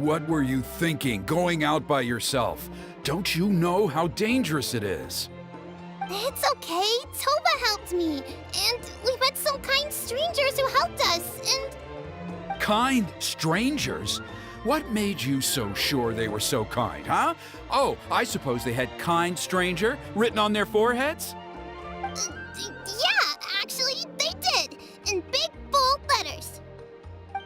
What were you thinking, going out by yourself? Don't you know how dangerous it is? It's okay. Toba helped me. And we met some kind strangers who helped us, and... Kind strangers? What made you so sure they were so kind, huh? Oh, I suppose they had kind stranger written on their foreheads? Yeah, actually, they did. In big, bold letters.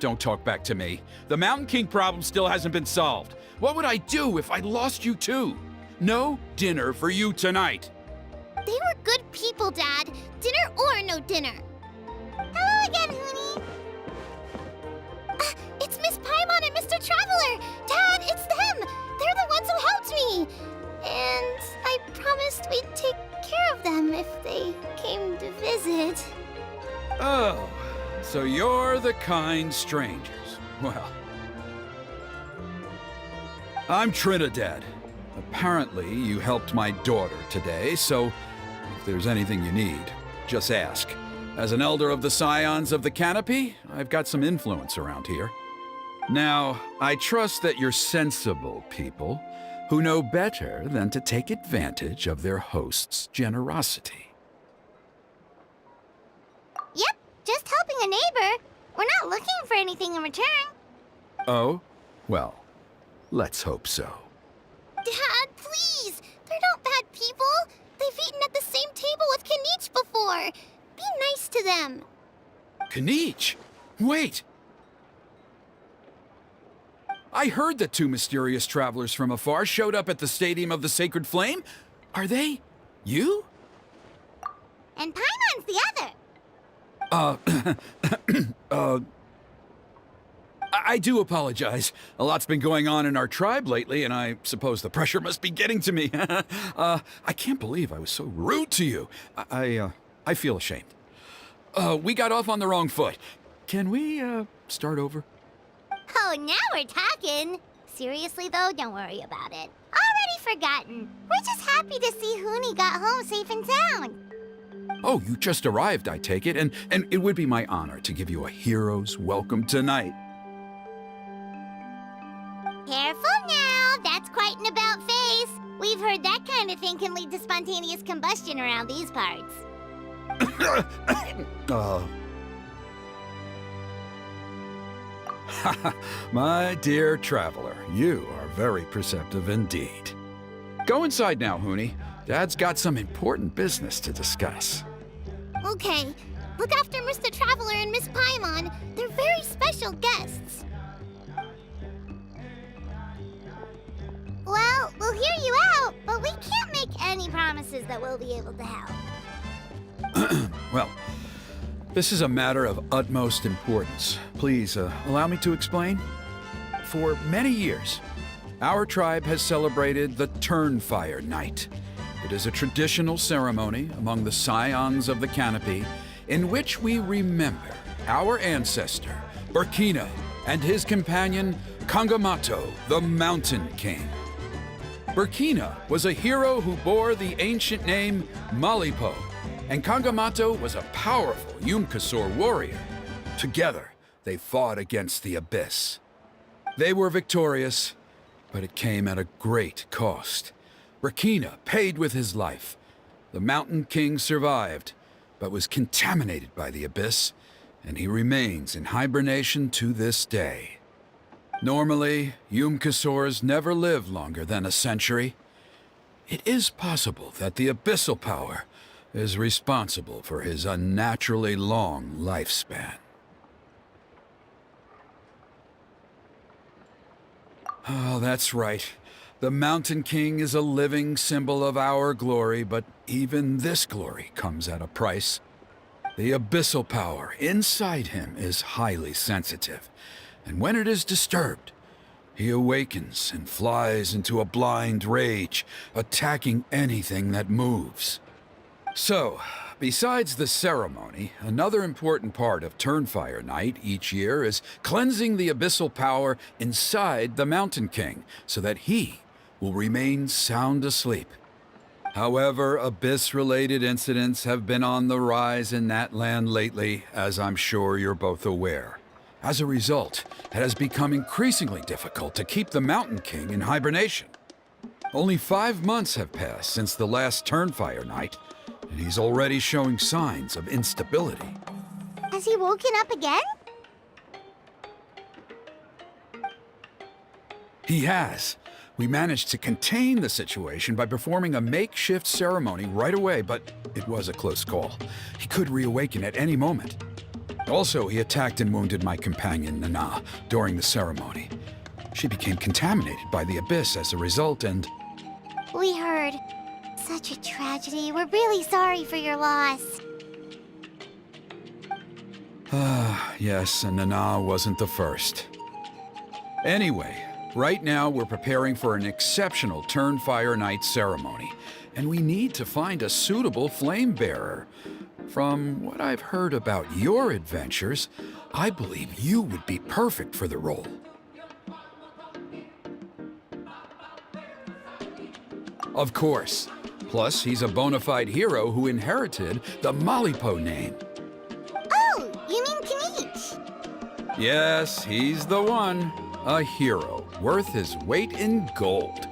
Don't talk back to me. The Mountain King problem still hasn't been solved. What would I do if I lost you too? No dinner for you tonight. They were good people, Dad. Dinner or no dinner. Hello again, Huni. It's Miss Paimon and Mr. Traveler. Dad, it's them. They're the ones who helped me. And I promised we'd take care of them if they came to visit. Oh, so you're the kind strangers. Well, I'm Trinidad. Apparently, you helped my daughter today, so if there's anything you need, just ask. As an elder of the Scions of the Canopy, I've got some influence around here. Now, I trust that you're sensible people who know better than to take advantage of their host's generosity. Yep, just helping a neighbor. We're not looking for anything in return. Oh? Well, let's hope so. Dad, please! They're not bad people. They've eaten at the same table with Kinich before. Be nice to them. Kinich? Wait! I heard that two mysterious travelers from afar showed up at the Stadium of the Sacred Flame. Are they you? And Paimon's the other. I do apologize. A lot's been going on in our tribe lately, and I suppose the pressure must be getting to me. I can't believe I was so rude to you. I feel ashamed. We got off on the wrong foot. Can we, start over? Oh, now we're talking. Seriously, though, don't worry about it. Already forgotten. We're just happy to see Huni got home safe and sound. Oh, you just arrived, I take it, and it would be my honor to give you a hero's welcome tonight. Careful now, that's quite an about-face. We've heard that kind of thing can lead to spontaneous combustion around these parts. My dear traveler, you are very perceptive indeed. Go inside now, Huni. Dad's got some important business to discuss. Okay, look after Mr. Traveler and Miss Paimon. They're very special guests. Well, we'll hear you out, but we can't make any promises that we'll be able to help. Well, this is a matter of utmost importance. Please, allow me to explain. For many years, our tribe has celebrated the Turnfire Night. It is a traditional ceremony among the Scions of the Canopy in which we remember our ancestor, Burkina, and his companion, Kangamato, the Mountain King. Burkina was a hero who bore the ancient name Malipo, and Kangamato was a powerful Yumkasor warrior. Together, they fought against the Abyss. They were victorious, but it came at a great cost. Burkina paid with his life. The Mountain King survived, but was contaminated by the Abyss, and he remains in hibernation to this day. Normally, Yumkasors never live longer than a century. It is possible that the Abyssal power is responsible for his unnaturally long lifespan. Oh, that's right. The Mountain King is a living symbol of our glory, but even this glory comes at a price. The abyssal power inside him is highly sensitive, and when it is disturbed, he awakens and flies into a blind rage, attacking anything that moves. So, besides the ceremony, another important part of Turnfire Night each year is cleansing the abyssal power inside the Mountain King so that he will remain sound asleep. However, Abyss-related incidents have been on the rise in Natlan lately, as I'm sure you're both aware. As a result, it has become increasingly difficult to keep the Mountain King in hibernation. Only 5 months have passed since the last Turnfire Night, and he's already showing signs of instability. Has he woken up again? He has. We managed to contain the situation by performing a makeshift ceremony right away, but it was a close call. He could reawaken at any moment. Also, he attacked and wounded my companion, Nana, during the ceremony. She became contaminated by the Abyss as a result, and... We heard. Such a tragedy. We're really sorry for your loss. Yes, and Nana wasn't the first. Anyway, right now we're preparing for an exceptional Turnfire Night ceremony, and we need to find a suitable flame bearer. From what I've heard about your adventures, I believe you would be perfect for the role. Of course. Plus, he's a bona fide hero who inherited the Malipo name. Oh, you mean Kinich? Yes, he's the one. A hero, worth his weight in gold.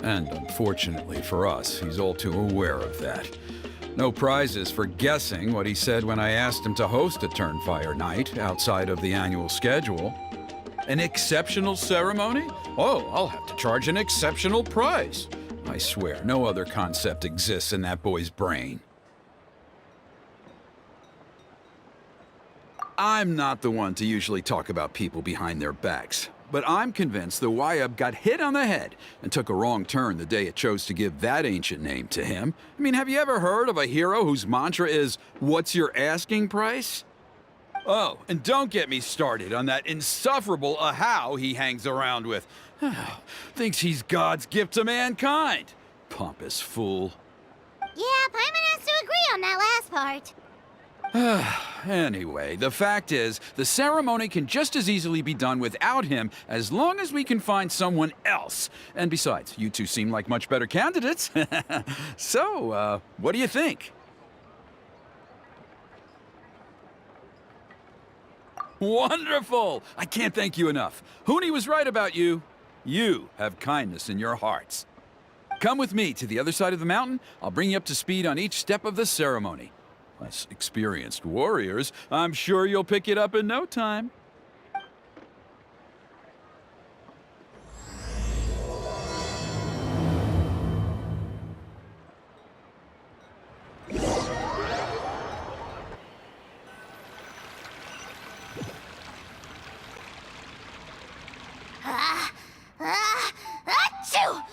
And unfortunately for us, he's all too aware of that. No prizes for guessing what he said when I asked him to host a Turnfire Night outside of the annual schedule. An exceptional ceremony? Oh, I'll have to charge an exceptional price. I swear, no other concept exists in that boy's brain. I'm not the one to usually talk about people behind their backs, but I'm convinced the Wyab got hit on the head and took a wrong turn the day it chose to give that ancient name to him. I mean, have you ever heard of a hero whose mantra is, "What's your asking price?" Oh, and don't get me started on that insufferable Ahau he hangs around with. Thinks he's God's gift to mankind. Pompous fool. Yeah, Paimon has to agree on that last part. Anyway, the fact is, the ceremony can just as easily be done without him as long as we can find someone else. And besides, you two seem like much better candidates. So, what do you think? Wonderful! I can't thank you enough. Huni was right about you. You have kindness in your hearts. Come with me to the other side of the mountain. I'll bring you up to speed on each step of the ceremony. Us experienced warriors, I'm sure you'll pick it up in no time. Achoo!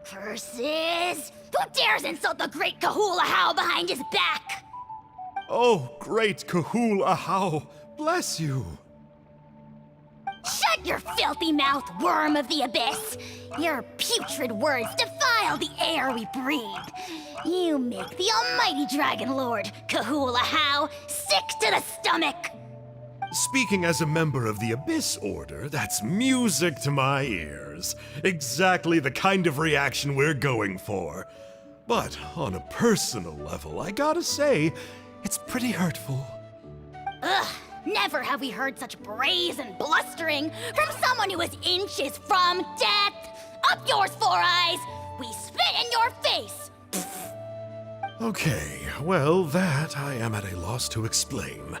Curses! Who dares insult the great Kepahlawanan behind his back? Oh, great Kepahlawanan, bless you. Shut your filthy mouth, worm of the abyss! Your putrid words defile the air we breathe. You make the almighty Dragon Lord, Kepahlawanan, sick to the stomach! Speaking as a member of the Abyss Order, that's music to my ears. Exactly the kind of reaction we're going for. But on a personal level, I gotta say, it's pretty hurtful. Ugh, never have we heard such brazen blustering from someone who is inches from death! Up yours, Four Eyes! We spit in your face! Okay, well, that I am at a loss to explain.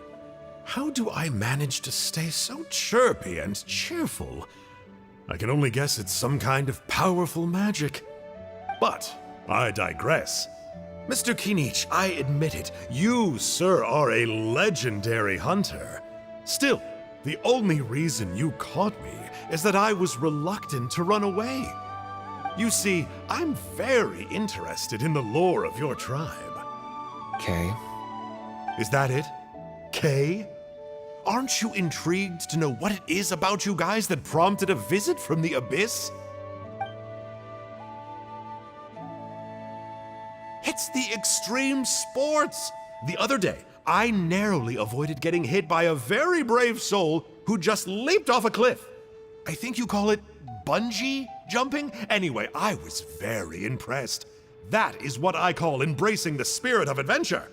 How do I manage to stay so chirpy and cheerful? I can only guess it's some kind of powerful magic. But I digress. Mr. Kinich, I admit it, you, sir, are a legendary hunter. Still, the only reason you caught me is that I was reluctant to run away. You see, I'm very interested in the lore of your tribe. Kay. Is that it? Kay? Aren't you intrigued to know what it is about you guys that prompted a visit from the Abyss? It's the extreme sports! The other day, I narrowly avoided getting hit by a very brave soul who just leaped off a cliff. I think you call it bungee jumping? Anyway, I was very impressed. That is what I call embracing the spirit of adventure.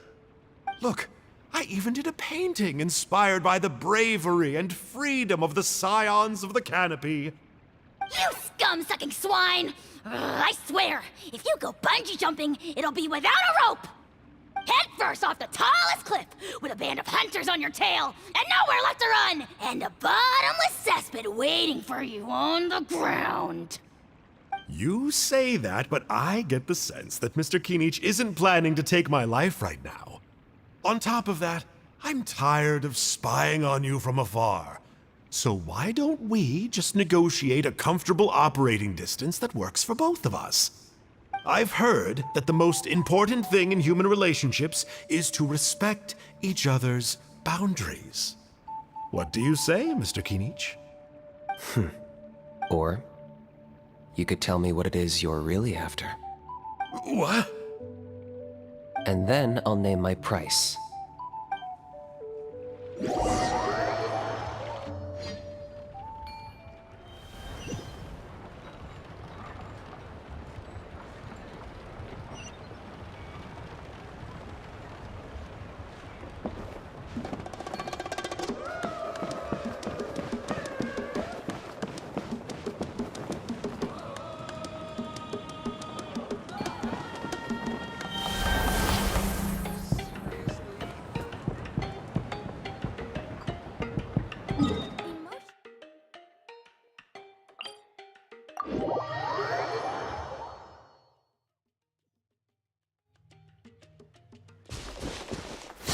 Look, I even did a painting inspired by the bravery and freedom of the scions of the canopy. You scum-sucking swine! I swear, if you go bungee jumping, it'll be without a rope! Head first off the tallest cliff, with a band of hunters on your tail, and nowhere left to run, and a bottomless cesspit waiting for you on the ground. You say that, but I get the sense that Mr. Kinich isn't planning to take my life right now. On top of that, I'm tired of spying on you from afar. So why don't we just negotiate a comfortable operating distance that works for both of us? I've heard that the most important thing in human relationships is to respect each other's boundaries. What do you say, Mr. Kinich? Or you could tell me what it is you're really after. What? And then I'll name my price.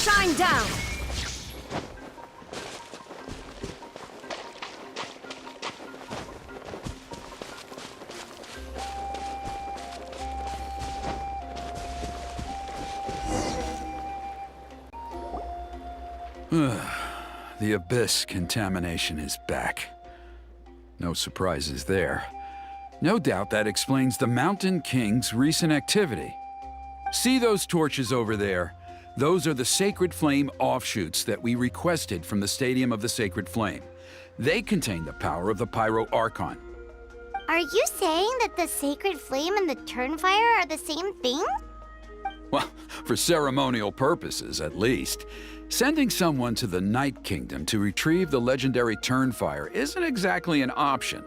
Shine down! The Abyss contamination is back. No surprises there. No doubt that explains the Mountain King's recent activity. See those torches over there? Those are the Sacred Flame offshoots that we requested from the Stadium of the Sacred Flame. They contain the power of the Pyro Archon. Are you saying that the Sacred Flame and the Turnfire are the same thing? Well, for ceremonial purposes, at least. Sending someone to the Night Kingdom to retrieve the legendary Turnfire isn't exactly an option.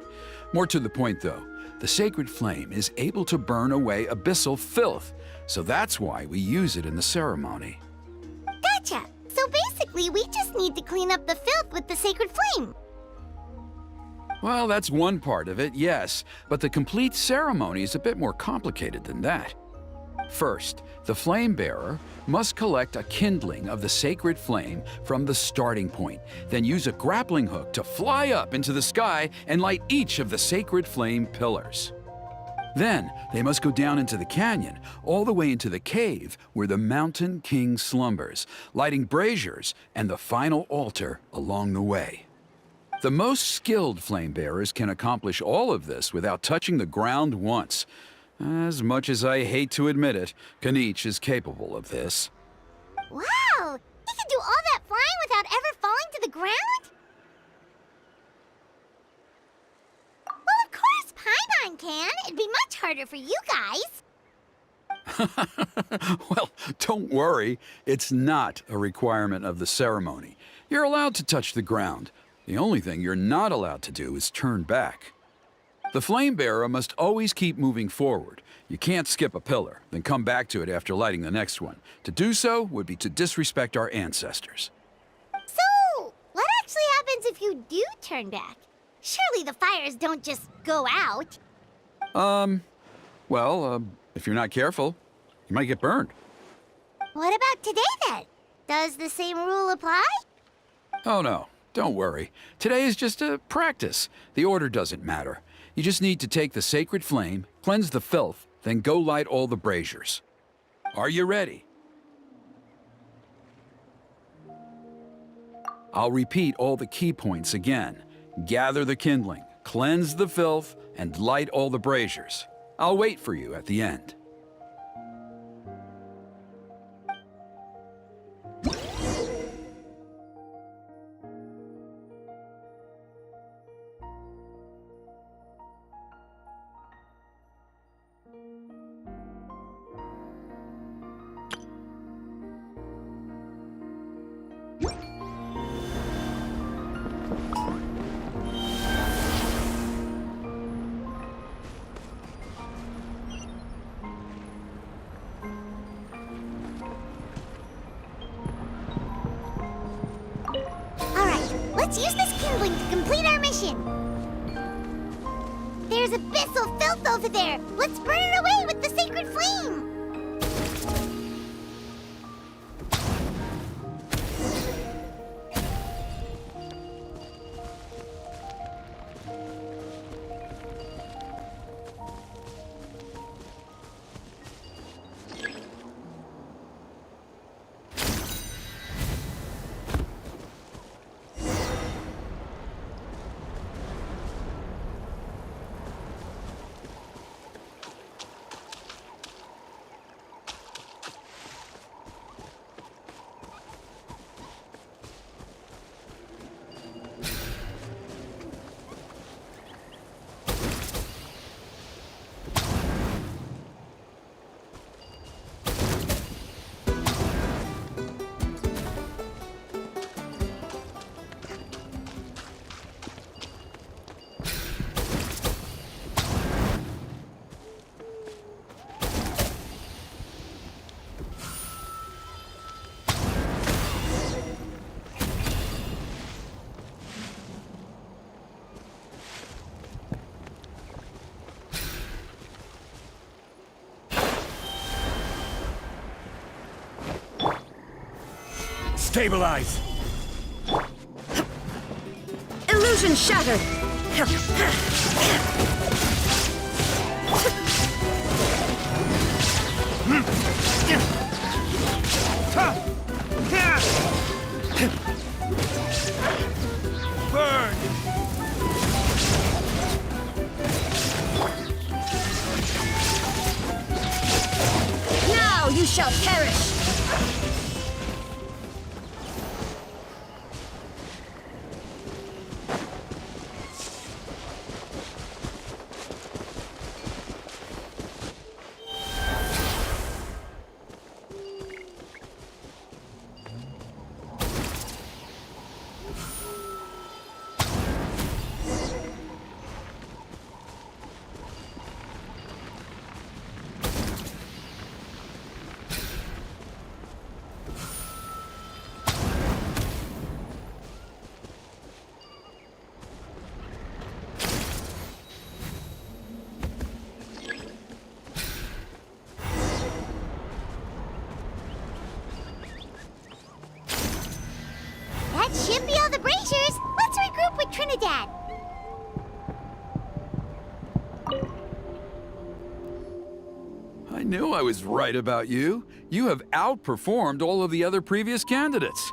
More to the point, though, the sacred flame is able to burn away abyssal filth, so that's why we use it in the ceremony. Gotcha! So basically, we just need to clean up the filth with the sacred flame. Well, that's one part of it, yes, but the complete ceremony is a bit more complicated than that. First, the flame bearer must collect a kindling of the sacred flame from the starting point, then use a grappling hook to fly up into the sky and light each of the sacred flame pillars. Then, they must go down into the canyon, all the way into the cave where the Mountain King slumbers, lighting braziers and the final altar along the way. The most skilled flame bearers can accomplish all of this without touching the ground once. As much as I hate to admit it, Kinich is capable of this. Wow! He can do all that flying without ever falling to the ground? Well, of course Paimon can. It'd be much harder for you guys. Well, don't worry. It's not a requirement of the ceremony. You're allowed to touch the ground. The only thing you're not allowed to do is turn back. The flame bearer must always keep moving forward. You can't skip a pillar, then come back to it after lighting the next one. To do so would be to disrespect our ancestors. So, what actually happens if you do turn back? Surely the fires don't just go out. If you're not careful, you might get burned. What about today then? Does the same rule apply? Oh no, don't worry. Today is just a practice. The order doesn't matter. You just need to take the sacred flame, cleanse the filth, then go light all the braziers. Are you ready? I'll repeat all the key points again. Gather the kindling, cleanse the filth, and light all the braziers. I'll wait for you at the end. Let's use this kindling to complete our mission. There's abyssal filth over there. Let's burn it away with the sacred flame. Stabilize! Illusion shattered! Burn! Now you shall perish! Trinidad. I knew I was right about you. You have outperformed all of the other previous candidates.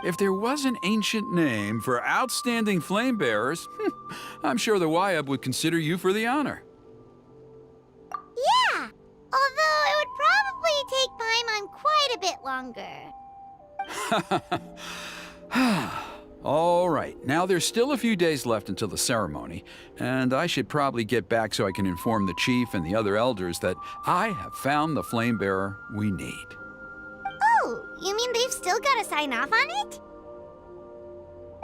If there was an ancient name for outstanding flame bearers, I'm sure the Wayab would consider you for the honor. Yeah, although it would probably take Paimon quite a bit longer. All right, now there's still a few days left until the ceremony, and I should probably get back so I can inform the chief and the other elders that I have found the flame bearer we need. Oh, you mean they've still got to sign off on it?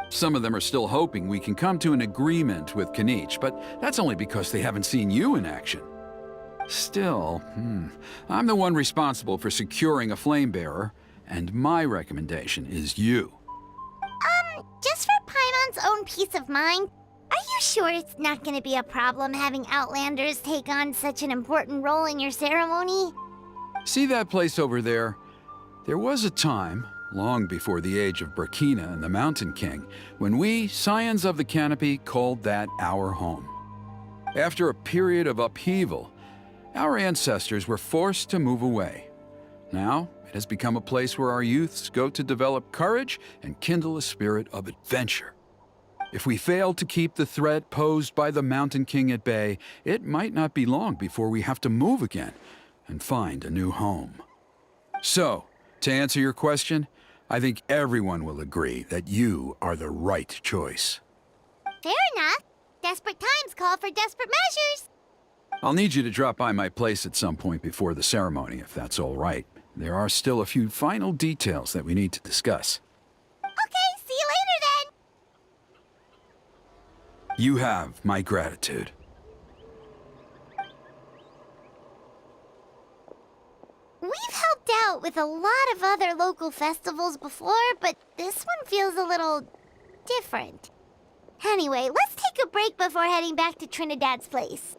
Some of them are still hoping we can come to an agreement with Kinich, but that's only because they haven't seen you in action. Still, I'm the one responsible for securing a flame bearer, and my recommendation is you. Just for Paimon's own peace of mind, are you sure it's not going to be a problem having Outlanders take on such an important role in your ceremony? See that place over there? There was a time, long before the age of Burkina and the Mountain King, when we, Scions of the Canopy, called that our home. After a period of upheaval, our ancestors were forced to move away. Now, it has become a place where our youths go to develop courage and kindle a spirit of adventure. If we fail to keep the threat posed by the Mountain King at bay, it might not be long before we have to move again and find a new home. So, to answer your question, I think everyone will agree that you are the right choice. Fair enough. Desperate times call for desperate measures. I'll need you to drop by my place at some point before the ceremony, if that's all right. There are still a few final details that we need to discuss. Okay, see you later then. You have my gratitude. We've helped out with a lot of other local festivals before, but this one feels a little different. Anyway, let's take a break before heading back to Trinidad's place.